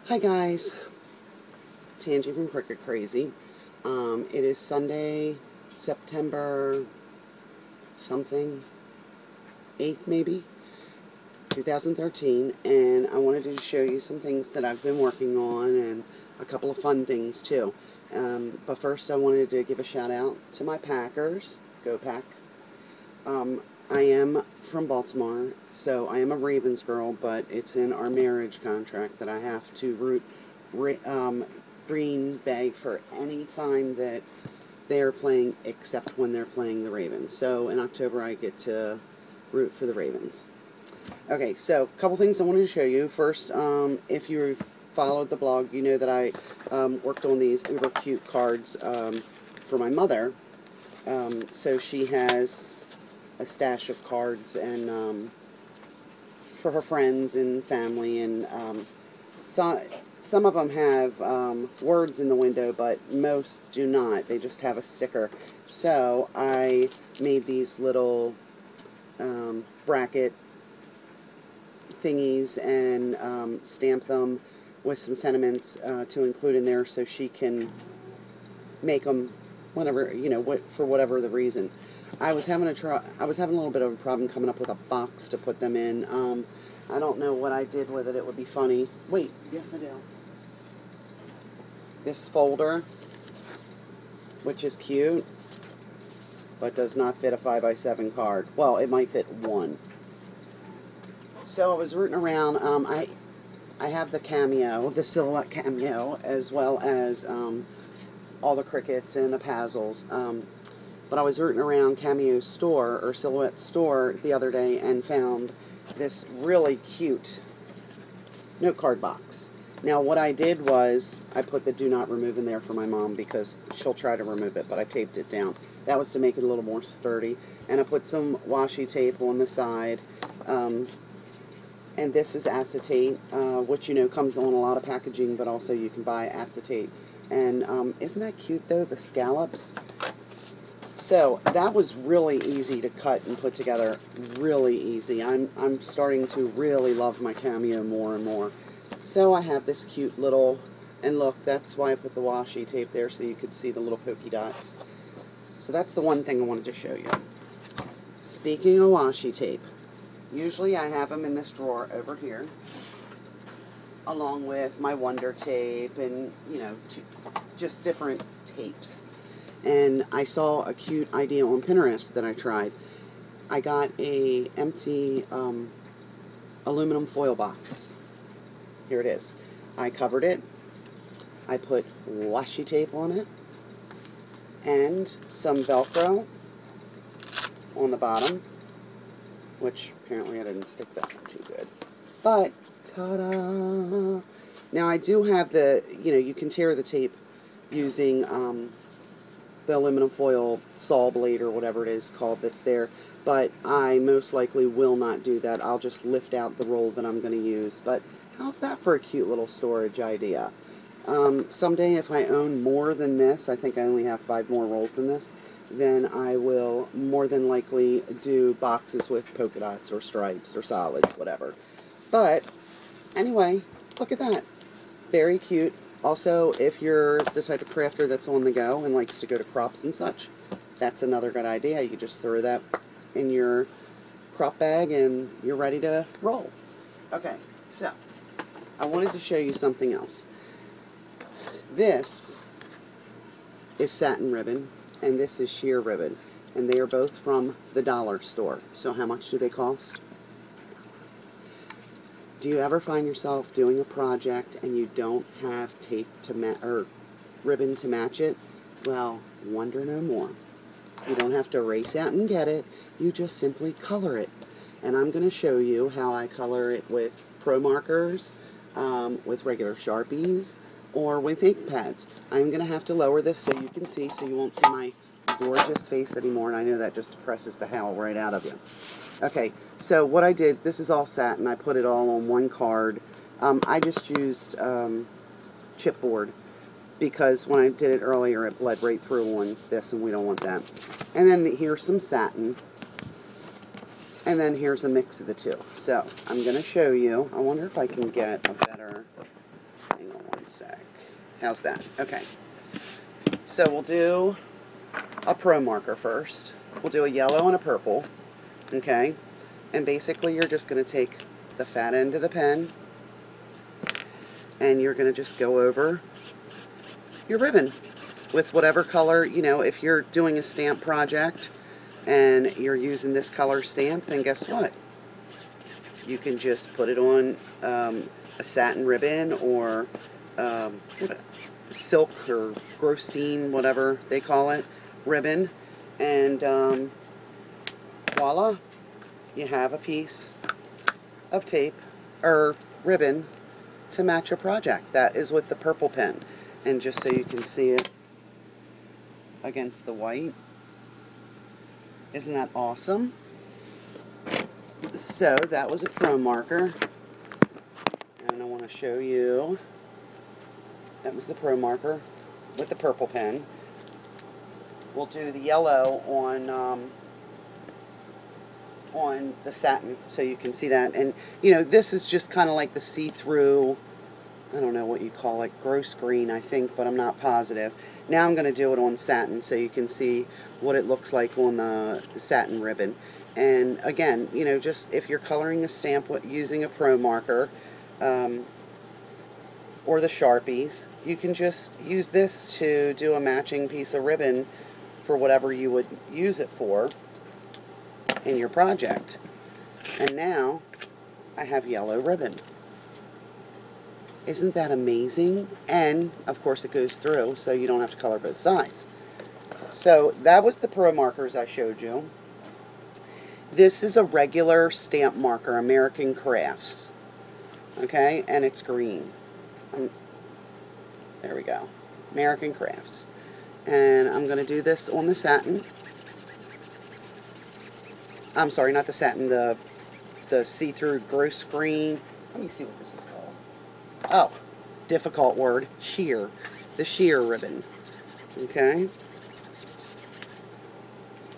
Hi guys, it's Angie from Cricket Crazy. It is Sunday, September something, 8th maybe, 2013, and I wanted to show you some things that I've been working on and a couple of fun things too. But first I wanted to give a shout out to my Packers. Go Pack. I am from Baltimore, so I am a Ravens girl, but it's in our marriage contract that I have to root Green Bay for any time that they are playing, except when they're playing the Ravens. So in October I get to root for the Ravens. Okay, so a couple things I wanted to show you. First, if you've followed the blog, you know that I worked on these uber cute cards for my mother. So she has a stash of cards and for her friends and family, and some of them have words in the window, but most do not. They just have a sticker. So I made these little bracket thingies and stamped them with some sentiments to include in there, so she can make them whenever, you know, for whatever the reason. I was having a little bit of a problem coming up with a box to put them in. I don't know what I did with it. It would be funny. Wait, yes I do. This folder, which is cute, but does not fit a 5x7 card. Well, it might fit one. So I was rooting around. I have the Cameo, the Silhouette Cameo, as well as all the Crickets and the Puzzles. But I was rooting around Cameo's store, or Silhouette store, the other day and found this really cute note card box. Now what I did was, I put the do not remove in there for my mom because she'll try to remove it, but I taped it down. That was to make it a little more sturdy. And I put some washi tape on the side. And this is acetate, which, you know, comes on a lot of packaging, but also you can buy acetate. And isn't that cute though, the scallops? So that was really easy to cut and put together, really easy. I'm starting to really love my Cameo more and more. So I have this cute little, and look, that's why I put the washi tape there, so you could see the little polka dots. So that's the one thing I wanted to show you. Speaking of washi tape, usually I have them in this drawer over here, along with my Wonder Tape and, you know, just different tapes. And I saw a cute idea on Pinterest that I tried. I got a empty aluminum foil box. Here it is. I covered it. I put washi tape on it and some Velcro on the bottom, which apparently I didn't stick that one too good. But ta-da! Now I do have the, you know, you can tear the tape using the aluminum foil saw blade or whatever it is called that's there, but I most likely will not do that. I'll just lift out the roll that I'm going to use. But how's that for a cute little storage idea? Someday if I own more than this, I think I only have 5 more rolls than this, then I will more than likely do boxes with polka dots or stripes or solids, whatever. But anyway, look at that. Very cute. Also, if you're the type of crafter that's on the go and likes to go to crops and such, that's another good idea. You just throw that in your crop bag and you're ready to roll. Okay, so I wanted to show you something else. This is satin ribbon and this is sheer ribbon, and they are both from the dollar store. So how much do they cost? Do you ever find yourself doing a project and you don't have tape to or ribbon to match it? Well, wonder no more. You don't have to race out and get it. You just simply color it. And I'm going to show you how I color it with pro markers, with regular Sharpies, or with ink pads. I'm going to have to lower this so you can see, so you won't see my gorgeous face anymore, and I know that just depresses the hell right out of you. Okay, so what I did, this is all satin. I put it all on one card. I just used chipboard because when I did it earlier, it bled right through on this, and we don't want that. And then here's some satin, and then here's a mix of the two. So I'm going to show you. I wonder if I can get a better Hang on one sec. How's that? Okay. So we'll do a pro marker first. We'll do a yellow and a purple. Okay. And basically you're just going to take the fat end of the pen and you're going to just go over your ribbon with whatever color, you know, if you're doing a stamp project and you're using this color stamp, then guess what? You can just put it on a satin ribbon or silk or grosstein, whatever they call it, ribbon, and voila, you have a piece of tape or ribbon to match your project. That is with the purple pen. And just so you can see it against the white, isn't that awesome? So that was a pro marker, and I want to show you, that was the pro marker with the purple pen. We'll do the yellow on the satin so you can see that. And you know, this is just kind of like the see-through, I don't know what you call it, gross green I think, but I'm not positive. Now I'm going to do it on satin so you can see what it looks like on the satin ribbon. And again, you know, just if you're coloring a stamp using a pro marker or the Sharpies, you can just use this to do a matching piece of ribbon for whatever you would use it for in your project. And now I have yellow ribbon. Isn't that amazing? And of course it goes through, so you don't have to color both sides. So that was the pro markers I showed you. This is a regular stamp marker, American Crafts. Okay, and it's green. There we go, American Crafts. And I'm going to do this on the satin. I'm sorry, not the satin, the see-through gross green. Let me see what this is called. Oh, difficult word, sheer. The sheer ribbon. Okay.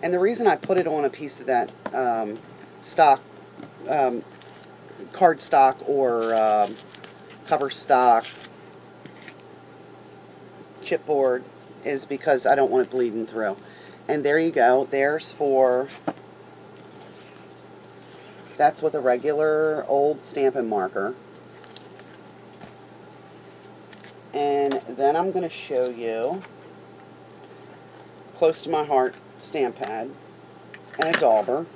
And the reason I put it on a piece of that stock, cardstock or cover stock chipboard is because I don't want it bleeding through. And there you go. There's for, that's with a regular old Stampin' marker. And then I'm going to show you, close to my heart, stamp pad and a dauber.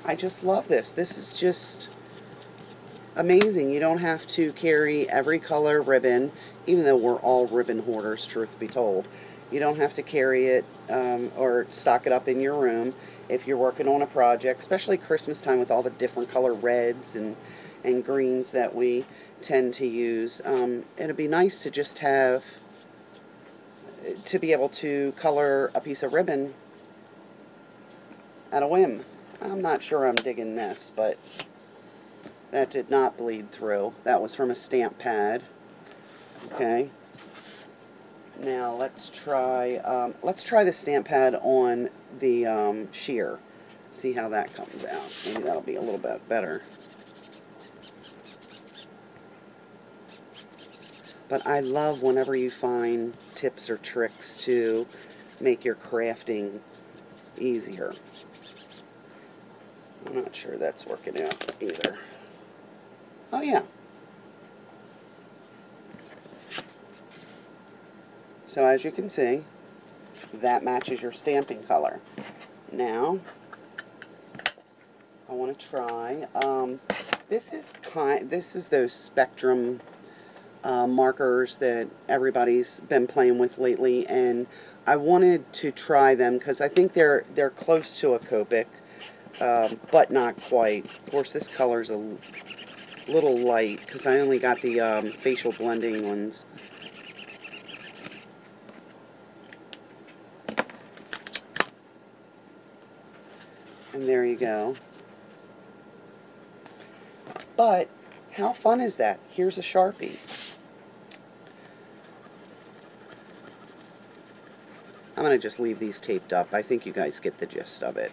I just love this. This is just amazing. You don't have to carry every color ribbon, even though we're all ribbon hoarders, truth be told. You don't have to carry it or stock it up in your room if you're working on a project, especially Christmas time with all the different color reds and greens that we tend to use. It'd be nice to just have, to be able to color a piece of ribbon at a whim. I'm not sure I'm digging this, but that did not bleed through. That was from a stamp pad. Okay. Now let's try the stamp pad on the sheer. See how that comes out. Maybe that'll be a little bit better. But I love whenever you find tips or tricks to make your crafting easier. I'm not sure that's working out either. Oh yeah. So as you can see, that matches your stamping color. Now, I want to try, this is those Spectrum markers that everybody's been playing with lately, and I wanted to try them because I think they're close to a Copic, but not quite. Of course, this color's a little light because I only got the facial blending ones. And there you go. But how fun is that? Here's a Sharpie. I'm going to just leave these taped up. I think you guys get the gist of it.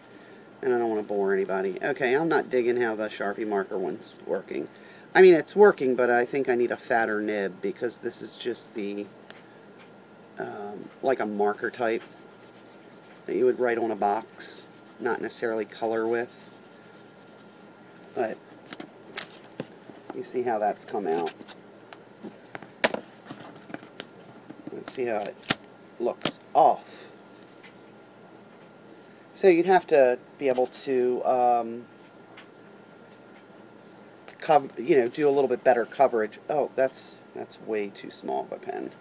And I don't want to bore anybody. Okay, I'm not digging how the Sharpie marker one's working. I mean, it's working, but I think I need a fatter nib because this is just the, like a marker type that you would write on a box, not necessarily color with. But you see how that's come out. Let's see how it looks off. So you'd have to be able to, do a little bit better coverage. Oh, that's way too small of a pen.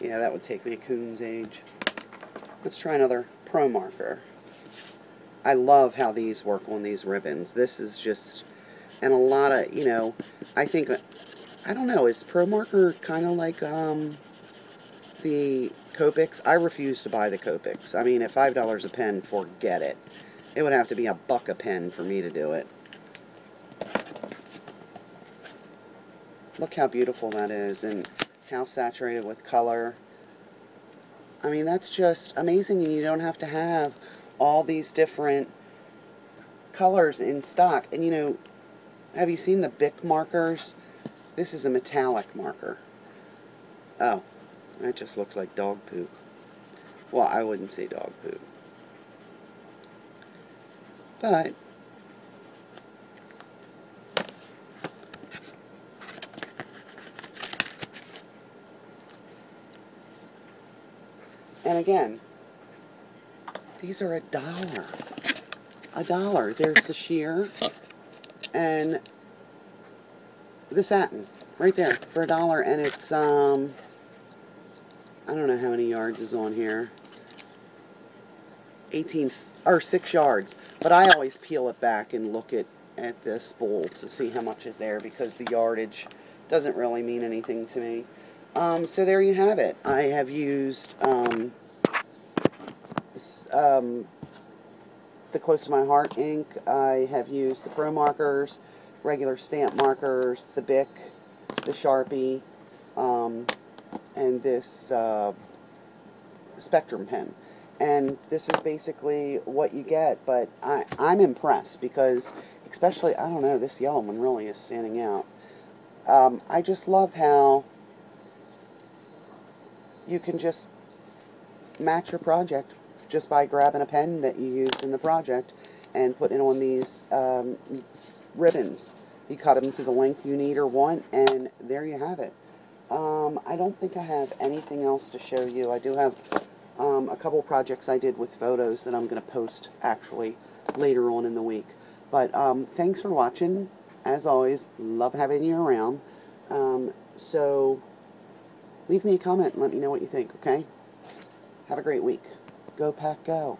Yeah, that would take me a coon's age. Let's try another Pro marker. I love how these work on these ribbons. This is just, and a lot of, I think, I don't know, is Pro marker kind of like the Copics? I refuse to buy the Copics. I mean, at $5 a pen, forget it. It would have to be $1 a pen for me to do it. Look how beautiful that is, and how saturated with color. I mean, that's just amazing, and you don't have to have all these different colors in stock. And have you seen the Bic markers? This is a metallic marker. Oh, that just looks like dog poop. Well, I wouldn't say dog poop. But and again, these are $1. $1. There's the sheer and the satin right there for $1, and it's I don't know how many yards is on here. 18 or 6 yards. But I always peel it back and look at the spool to see how much is there, because the yardage doesn't really mean anything to me. So there you have it. I have used the Close to My Heart ink. I have used the Pro markers, regular stamp markers, the Bic, the Sharpie, and this Spectrum pen. And this is basically what you get, but I'm impressed because, especially, I don't know, this yellow one really is standing out. I just love how you can just match your project just by grabbing a pen that you used in the project and putting it on these ribbons. You cut them to the length you need or want, and there you have it. I don't think I have anything else to show you. I do have a couple projects I did with photos that I'm going to post actually later on in the week. But thanks for watching. As always, love having you around. So leave me a comment and let me know what you think, okay? Have a great week. Go Pack Go.